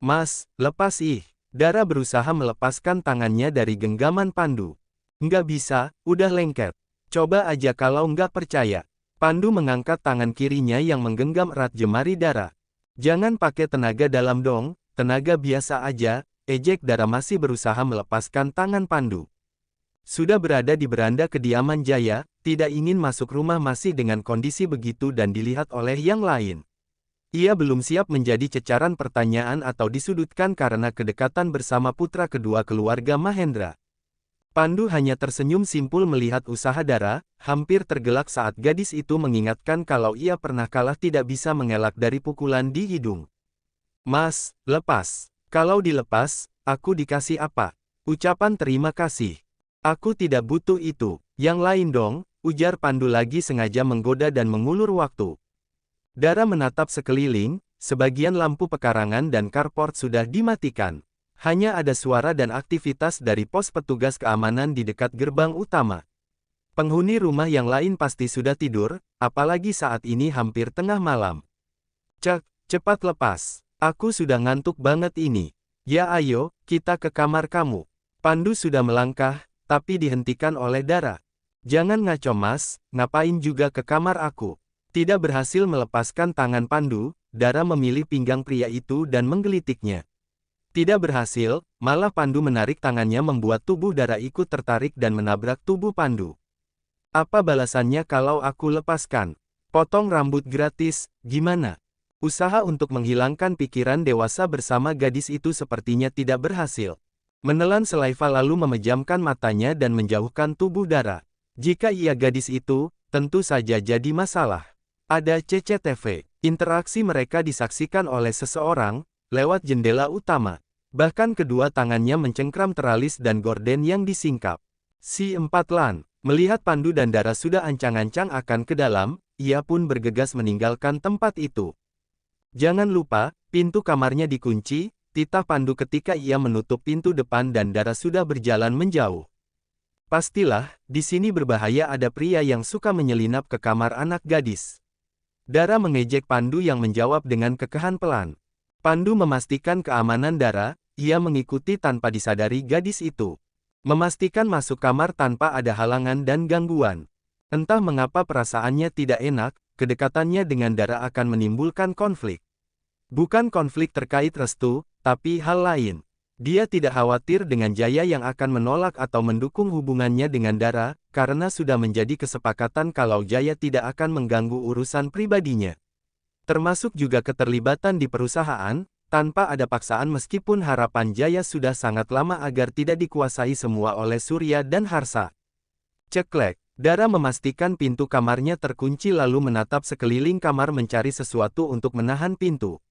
Mas, lepas ih. Dara berusaha melepaskan tangannya dari genggaman Pandu. Nggak bisa, udah lengket. Coba aja kalau nggak percaya. Pandu mengangkat tangan kirinya yang menggenggam erat jemari Dara. Jangan pakai tenaga dalam dong, tenaga biasa aja, ejek Dara masih berusaha melepaskan tangan Pandu. Sudah berada di beranda kediaman Jaya, tidak ingin masuk rumah masih dengan kondisi begitu dan dilihat oleh yang lain. Ia belum siap menjadi cecaran pertanyaan atau disudutkan karena kedekatan bersama putra kedua keluarga Mahendra. Pandu hanya tersenyum simpul melihat usaha Dara, hampir tergelak saat gadis itu mengingatkan kalau ia pernah kalah tidak bisa mengelak dari pukulan di hidung. Mas, lepas. Kalau dilepas, aku dikasih apa? Ucapan terima kasih. Aku tidak butuh itu. Yang lain dong, ujar Pandu lagi sengaja menggoda dan mengulur waktu. Dara menatap sekeliling, sebagian lampu pekarangan dan carport sudah dimatikan. Hanya ada suara dan aktivitas dari pos petugas keamanan di dekat gerbang utama. Penghuni rumah yang lain pasti sudah tidur, apalagi saat ini hampir tengah malam. Cek, cepat lepas. Aku sudah ngantuk banget ini. Ya ayo, kita ke kamar kamu. Pandu sudah melangkah, tapi dihentikan oleh Dara. Jangan ngaco mas, ngapain juga ke kamar aku. Tidak berhasil melepaskan tangan Pandu, Dara memilih pinggang pria itu dan menggelitiknya. Tidak berhasil, malah Pandu menarik tangannya membuat tubuh Dara ikut tertarik dan menabrak tubuh Pandu. Apa balasannya kalau aku lepaskan? Potong rambut gratis, gimana? Usaha untuk menghilangkan pikiran dewasa bersama gadis itu sepertinya tidak berhasil. Menelan selaiva lalu memejamkan matanya dan menjauhkan tubuh Dara. Jika ia gadis itu, tentu saja jadi masalah. Ada CCTV. Interaksi mereka disaksikan oleh seseorang, lewat jendela utama. Bahkan kedua tangannya mencengkram teralis dan gorden yang disingkap. Si Empat Lan, melihat Pandu dan Dara sudah ancang-ancang akan ke dalam, ia pun bergegas meninggalkan tempat itu. Jangan lupa, pintu kamarnya dikunci, titah Pandu ketika ia menutup pintu depan dan Dara sudah berjalan menjauh. Pastilah, di sini berbahaya ada pria yang suka menyelinap ke kamar anak gadis. Dara mengejek Pandu yang menjawab dengan kekehan pelan. Pandu memastikan keamanan Dara, ia mengikuti tanpa disadari gadis itu. Memastikan masuk kamar tanpa ada halangan dan gangguan. Entah mengapa perasaannya tidak enak, kedekatannya dengan Dara akan menimbulkan konflik. Bukan konflik terkait restu, tapi hal lain. Dia tidak khawatir dengan Jaya yang akan menolak atau mendukung hubungannya dengan Dara, karena sudah menjadi kesepakatan kalau Jaya tidak akan mengganggu urusan pribadinya. Termasuk juga keterlibatan di perusahaan, tanpa ada paksaan meskipun harapan Jaya sudah sangat lama agar tidak dikuasai semua oleh Surya dan Harsa. Ceklek, Dara memastikan pintu kamarnya terkunci lalu menatap sekeliling kamar mencari sesuatu untuk menahan pintu.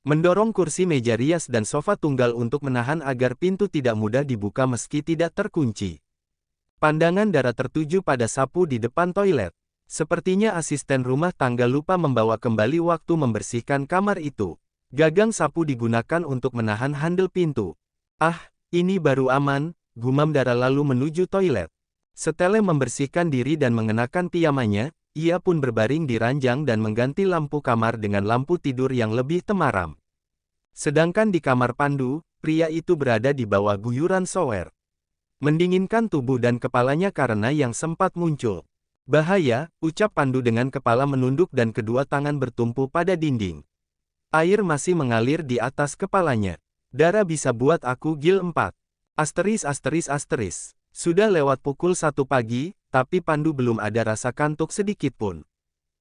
Mendorong kursi meja rias dan sofa tunggal untuk menahan agar pintu tidak mudah dibuka meski tidak terkunci. Pandangan Dara tertuju pada sapu di depan toilet. Sepertinya asisten rumah tangga lupa membawa kembali waktu membersihkan kamar itu. Gagang sapu digunakan untuk menahan handle pintu. Ah, ini baru aman, gumam Dara lalu menuju toilet. Setelah membersihkan diri dan mengenakan pijamannya, ia pun berbaring di ranjang dan mengganti lampu kamar dengan lampu tidur yang lebih temaram. Sedangkan di kamar Pandu, pria itu berada di bawah guyuran shower. Mendinginkan tubuh dan kepalanya karena yang sempat muncul. Bahaya, ucap Pandu dengan kepala menunduk dan kedua tangan bertumpu pada dinding. Air masih mengalir di atas kepalanya. Dara bisa buat aku gil 4. Asteris. Sudah lewat pukul 1 pagi, tapi Pandu belum ada rasa kantuk sedikit pun.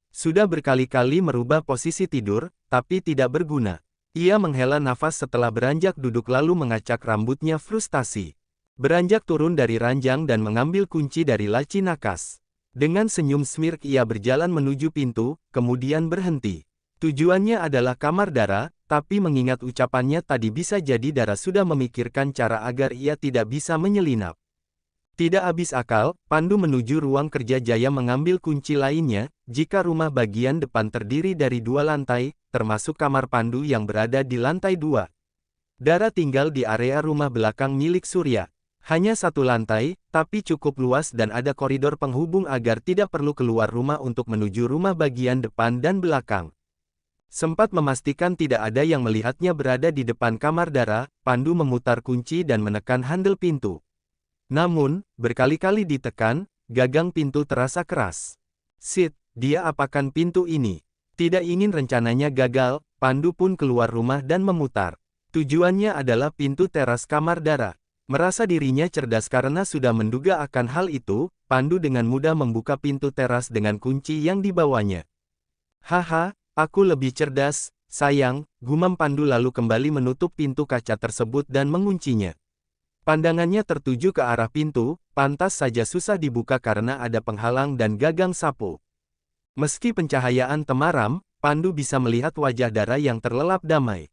Sudah berkali-kali merubah posisi tidur, tapi tidak berguna. Ia menghela nafas setelah beranjak duduk lalu mengacak rambutnya frustasi. Beranjak turun dari ranjang dan mengambil kunci dari laci nakas. Dengan senyum smirk ia berjalan menuju pintu, kemudian berhenti. Tujuannya adalah kamar Dara, tapi mengingat ucapannya tadi bisa jadi Dara sudah memikirkan cara agar ia tidak bisa menyelinap. Tidak habis akal, Pandu menuju ruang kerja Jaya mengambil kunci lainnya, jika rumah bagian depan terdiri dari 2 lantai, termasuk kamar Pandu yang berada di lantai 2. Dara tinggal di area rumah belakang milik Surya. Hanya 1 lantai, tapi cukup luas dan ada koridor penghubung agar tidak perlu keluar rumah untuk menuju rumah bagian depan dan belakang. Sempat memastikan tidak ada yang melihatnya berada di depan kamar Dara, Pandu memutar kunci dan menekan handle pintu. Namun, berkali-kali ditekan, gagang pintu terasa keras. Sid, dia apakan pintu ini? Tidak ingin rencananya gagal, Pandu pun keluar rumah dan memutar. Tujuannya adalah pintu teras kamar Dara. Merasa dirinya cerdas karena sudah menduga akan hal itu, Pandu dengan mudah membuka pintu teras dengan kunci yang dibawanya. Haha, aku lebih cerdas, sayang, gumam Pandu lalu kembali menutup pintu kaca tersebut dan menguncinya. Pandangannya tertuju ke arah pintu, pantas saja susah dibuka karena ada penghalang dan gagang sapu. Meski pencahayaan temaram, Pandu bisa melihat wajah Dara yang terlelap damai.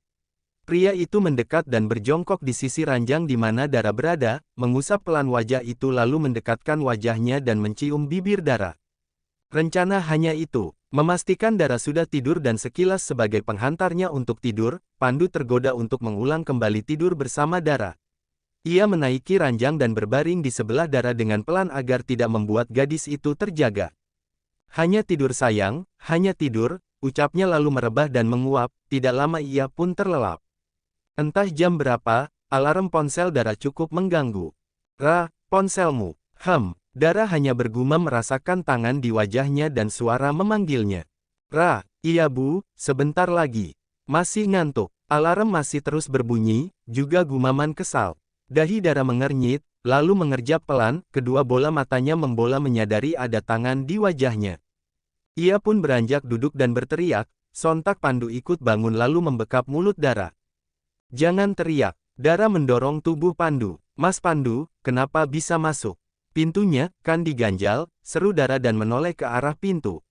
Pria itu mendekat dan berjongkok di sisi ranjang di mana Dara berada, mengusap pelan wajah itu lalu mendekatkan wajahnya dan mencium bibir Dara. Rencana hanya itu, memastikan Dara sudah tidur dan sekilas sebagai penghantarnya untuk tidur, Pandu tergoda untuk mengulang kembali tidur bersama Dara. Ia menaiki ranjang dan berbaring di sebelah Dara dengan pelan agar tidak membuat gadis itu terjaga. Hanya tidur sayang, hanya tidur, ucapnya lalu merebah dan menguap, tidak lama ia pun terlelap. Entah jam berapa, alarm ponsel Dara cukup mengganggu. Ra, ponselmu. Dara hanya bergumam merasakan tangan di wajahnya dan suara memanggilnya. Ra, iya bu, sebentar lagi. Masih ngantuk. Alarm masih terus berbunyi, juga gumaman kesal. Dahi Dara mengernyit, lalu mengerjap pelan, kedua bola matanya membola menyadari ada tangan di wajahnya. Ia pun beranjak duduk dan berteriak, sontak Pandu ikut bangun lalu membekap mulut Dara. Jangan teriak, Dara mendorong tubuh Pandu. Mas Pandu, kenapa bisa masuk? Pintunya, kan diganjal, seru Dara dan menoleh ke arah pintu.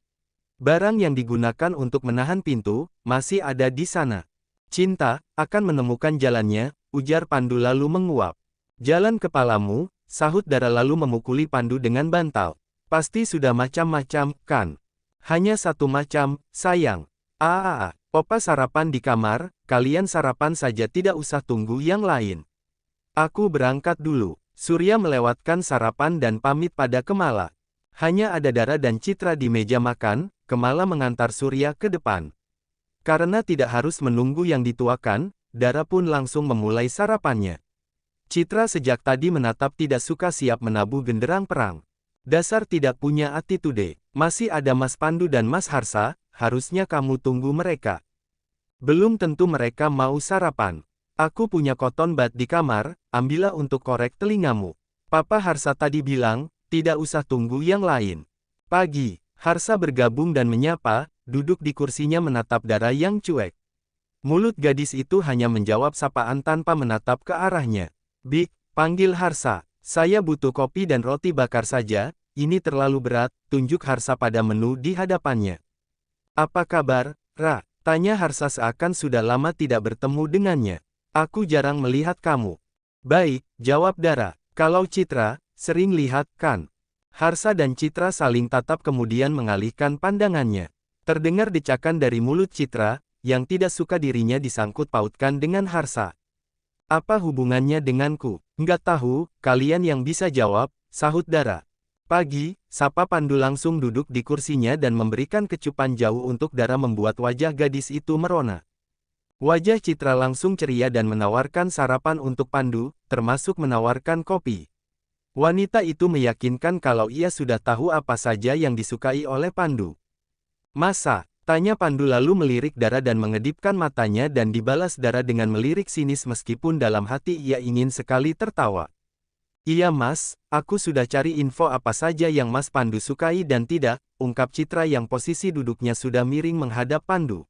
Barang yang digunakan untuk menahan pintu, masih ada di sana. Cinta, akan menemukan jalannya, ujar Pandu lalu menguap. Jalan kepalamu, sahut Dara lalu memukuli Pandu dengan bantal. Pasti sudah macam-macam, kan? Hanya satu macam, sayang. Opa sarapan di kamar, kalian sarapan saja tidak usah tunggu yang lain. Aku berangkat dulu. Surya melewatkan sarapan dan pamit pada Kemala. Hanya ada Dara dan Citra di meja makan, Kemala mengantar Surya ke depan. Karena tidak harus menunggu yang dituakan, Dara pun langsung memulai sarapannya. Citra sejak tadi menatap tidak suka siap menabuh genderang perang. Dasar tidak punya attitude. Masih ada Mas Pandu dan Mas Harsa, harusnya kamu tunggu mereka. Belum tentu mereka mau sarapan. Aku punya cotton bud di kamar, ambillah untuk korek telingamu. Papa Harsa tadi bilang, tidak usah tunggu yang lain. Pagi, Harsa bergabung dan menyapa, duduk di kursinya menatap Dara yang cuek. Mulut gadis itu hanya menjawab sapaan tanpa menatap ke arahnya. Bik, panggil Harsa. Saya butuh kopi dan roti bakar saja, ini terlalu berat, tunjuk Harsa pada menu di hadapannya. Apa kabar, Ra? Tanya Harsa seakan sudah lama tidak bertemu dengannya. Aku jarang melihat kamu. Baik, jawab Dara. Kalau Citra, sering lihat, kan? Harsa dan Citra saling tatap kemudian mengalihkan pandangannya. Terdengar decakan dari mulut Citra, yang tidak suka dirinya disangkut pautkan dengan Harsa. Apa hubungannya denganku? Nggak tahu, kalian yang bisa jawab, sahut Dara. Pagi, sapa Pandu langsung duduk di kursinya dan memberikan kecupan jauh untuk Dara membuat wajah gadis itu merona. Wajah Citra langsung ceria dan menawarkan sarapan untuk Pandu, termasuk menawarkan kopi. Wanita itu meyakinkan kalau ia sudah tahu apa saja yang disukai oleh Pandu. Masa? Tanya Pandu lalu melirik Dara dan mengedipkan matanya dan dibalas Dara dengan melirik sinis meskipun dalam hati ia ingin sekali tertawa. Iya mas, aku sudah cari info apa saja yang Mas Pandu sukai dan tidak, ungkap Citra yang posisi duduknya sudah miring menghadap Pandu.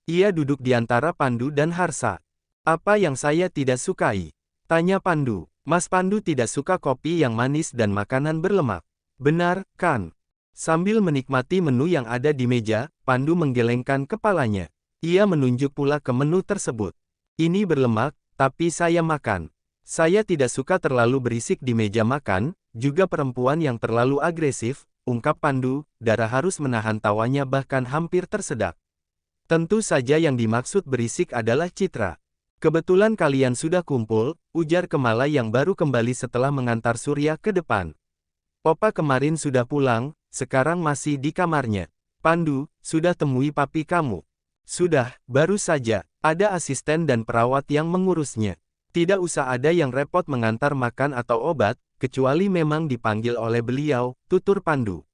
Ia duduk di antara Pandu dan Harsa. Apa yang saya tidak sukai? Tanya Pandu. Mas Pandu tidak suka kopi yang manis dan makanan berlemak. Benar, kan? Sambil menikmati menu yang ada di meja, Pandu menggelengkan kepalanya. Ia menunjuk pula ke menu tersebut. Ini berlemak, tapi saya makan. Saya tidak suka terlalu berisik di meja makan, juga perempuan yang terlalu agresif, ungkap Pandu. Dara harus menahan tawanya bahkan hampir tersedak. Tentu saja yang dimaksud berisik adalah Citra. Kebetulan kalian sudah kumpul, ujar Kemala yang baru kembali setelah mengantar Surya ke depan. Opa kemarin sudah pulang, sekarang masih di kamarnya. Pandu, sudah temui papi kamu. Sudah, baru saja, ada asisten dan perawat yang mengurusnya. Tidak usah ada yang repot mengantar makan atau obat, kecuali memang dipanggil oleh beliau, tutur Pandu.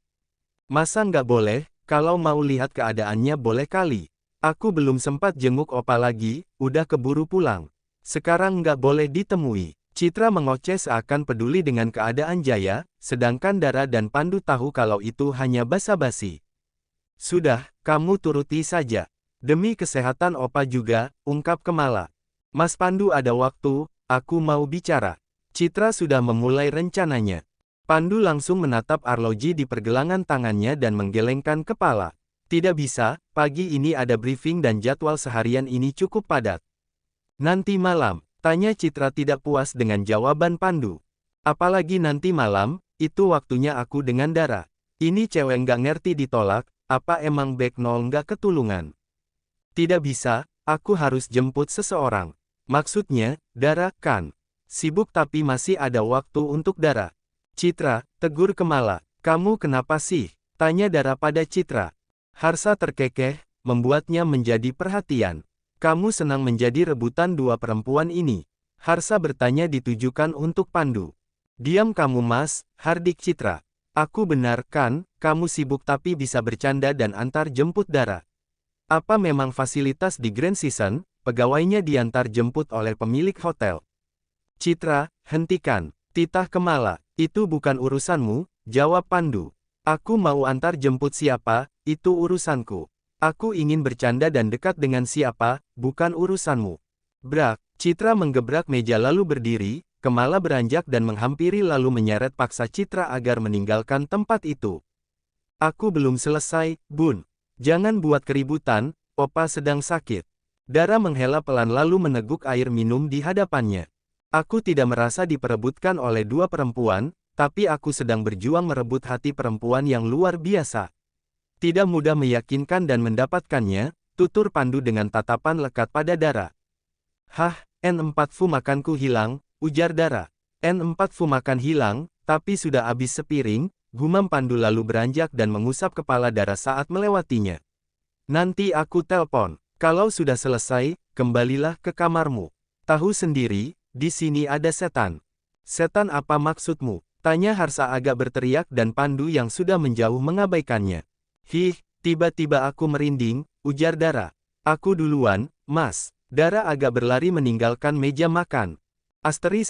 Masa nggak boleh, kalau mau lihat keadaannya boleh kali. Aku belum sempat jenguk opa lagi, udah keburu pulang. Sekarang nggak boleh ditemui. Citra mengoceh seakan peduli dengan keadaan Jaya, sedangkan Dara dan Pandu tahu kalau itu hanya basa-basi. Sudah, kamu turuti saja. Demi kesehatan opa juga, ungkap Kemala. Mas Pandu ada waktu, aku mau bicara. Citra sudah memulai rencananya. Pandu langsung menatap arloji di pergelangan tangannya dan menggelengkan kepala. Tidak bisa, pagi ini ada briefing dan jadwal seharian ini cukup padat. Nanti malam, tanya Citra tidak puas dengan jawaban Pandu. Apalagi nanti malam, itu waktunya aku dengan Dara. Ini cewek nggak ngerti ditolak, apa emang back nol nggak ketulungan? Tidak bisa, aku harus jemput seseorang. Maksudnya, Dara, kan? Sibuk tapi masih ada waktu untuk Dara. Citra, tegur Kemala. Kamu kenapa sih? Tanya Dara pada Citra. Harsa terkekeh, membuatnya menjadi perhatian. Kamu senang menjadi rebutan dua perempuan ini? Harsa bertanya ditujukan untuk Pandu. Diam kamu Mas, hardik Citra. Aku benar kan, kamu sibuk tapi bisa bercanda dan antar jemput Dara. Apa memang fasilitas di Grand Season, pegawainya diantar jemput oleh pemilik hotel? Citra, hentikan. Titah Kemala, itu bukan urusanmu, jawab Pandu. Aku mau antar jemput siapa, itu urusanku. Aku ingin bercanda dan dekat dengan siapa, bukan urusanmu. Brak, Citra menggebrak meja lalu berdiri, Kemala beranjak dan menghampiri lalu menyeret paksa Citra agar meninggalkan tempat itu. Aku belum selesai, Bun. Jangan buat keributan, opa sedang sakit. Dara menghela pelan lalu meneguk air minum di hadapannya. Aku tidak merasa diperebutkan oleh dua perempuan, tapi aku sedang berjuang merebut hati perempuan yang luar biasa. Tidak mudah meyakinkan dan mendapatkannya, tutur Pandu dengan tatapan lekat pada Dara. Hah, N4 fu makanku hilang, ujar Dara. N4 fu makan hilang, tapi sudah habis sepiring, gumam Pandu lalu beranjak dan mengusap kepala Dara saat melewatinya. Nanti aku telpon. Kalau sudah selesai, kembalilah ke kamarmu. Tahu sendiri, di sini ada setan. Setan apa maksudmu? Tanya Harsa agak berteriak dan Pandu yang sudah menjauh mengabaikannya. Hih, tiba-tiba aku merinding, ujar Dara. Aku duluan, Mas. Dara agak berlari meninggalkan meja makan. Asteris.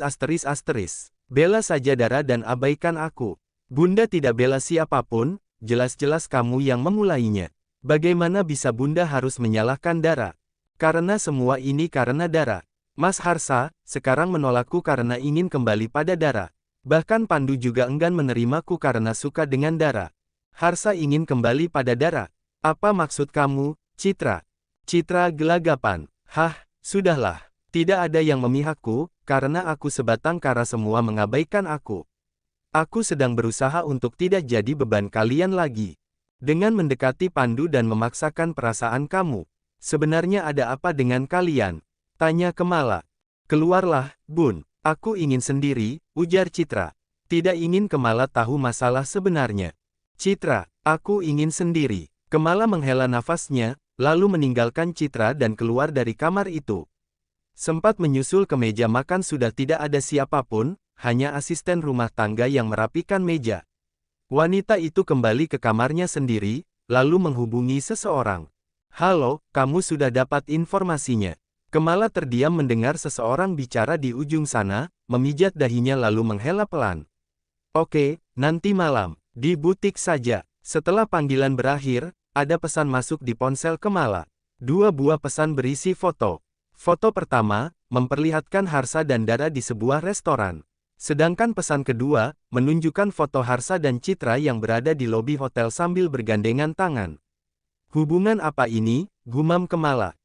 Bela saja Dara dan abaikan aku. Bunda tidak bela siapapun, jelas-jelas kamu yang memulainya. Bagaimana bisa Bunda harus menyalahkan Dara? Karena semua ini karena Dara. Mas Harsa, sekarang menolakku karena ingin kembali pada Dara. Bahkan Pandu juga enggan menerimaku karena suka dengan Dara. Harsa ingin kembali pada Dara. Apa maksud kamu, Citra? Citra gelagapan. Hah, sudahlah. Tidak ada yang memihakku, karena aku sebatang kara semua mengabaikan aku. Aku sedang berusaha untuk tidak jadi beban kalian lagi. Dengan mendekati Pandu dan memaksakan perasaan kamu. Sebenarnya ada apa dengan kalian? Tanya Kemala. Keluarlah, Bun. Aku ingin sendiri, ujar Citra. Tidak ingin Kemala tahu masalah sebenarnya. Citra, aku ingin sendiri. Kemala menghela nafasnya, lalu meninggalkan Citra dan keluar dari kamar itu. Sempat menyusul ke meja makan sudah tidak ada siapapun, hanya asisten rumah tangga yang merapikan meja. Wanita itu kembali ke kamarnya sendiri, lalu menghubungi seseorang. Halo, kamu sudah dapat informasinya. Kemala terdiam mendengar seseorang bicara di ujung sana, memijat dahinya lalu menghela pelan. Oke, nanti malam, di butik saja. Setelah panggilan berakhir, ada pesan masuk di ponsel Kemala. 2 buah pesan berisi foto. Foto pertama, memperlihatkan Harsa dan Dara di sebuah restoran. Sedangkan pesan kedua, menunjukkan foto Harsa dan Citra yang berada di lobi hotel sambil bergandengan tangan. Hubungan apa ini? Gumam Kemala.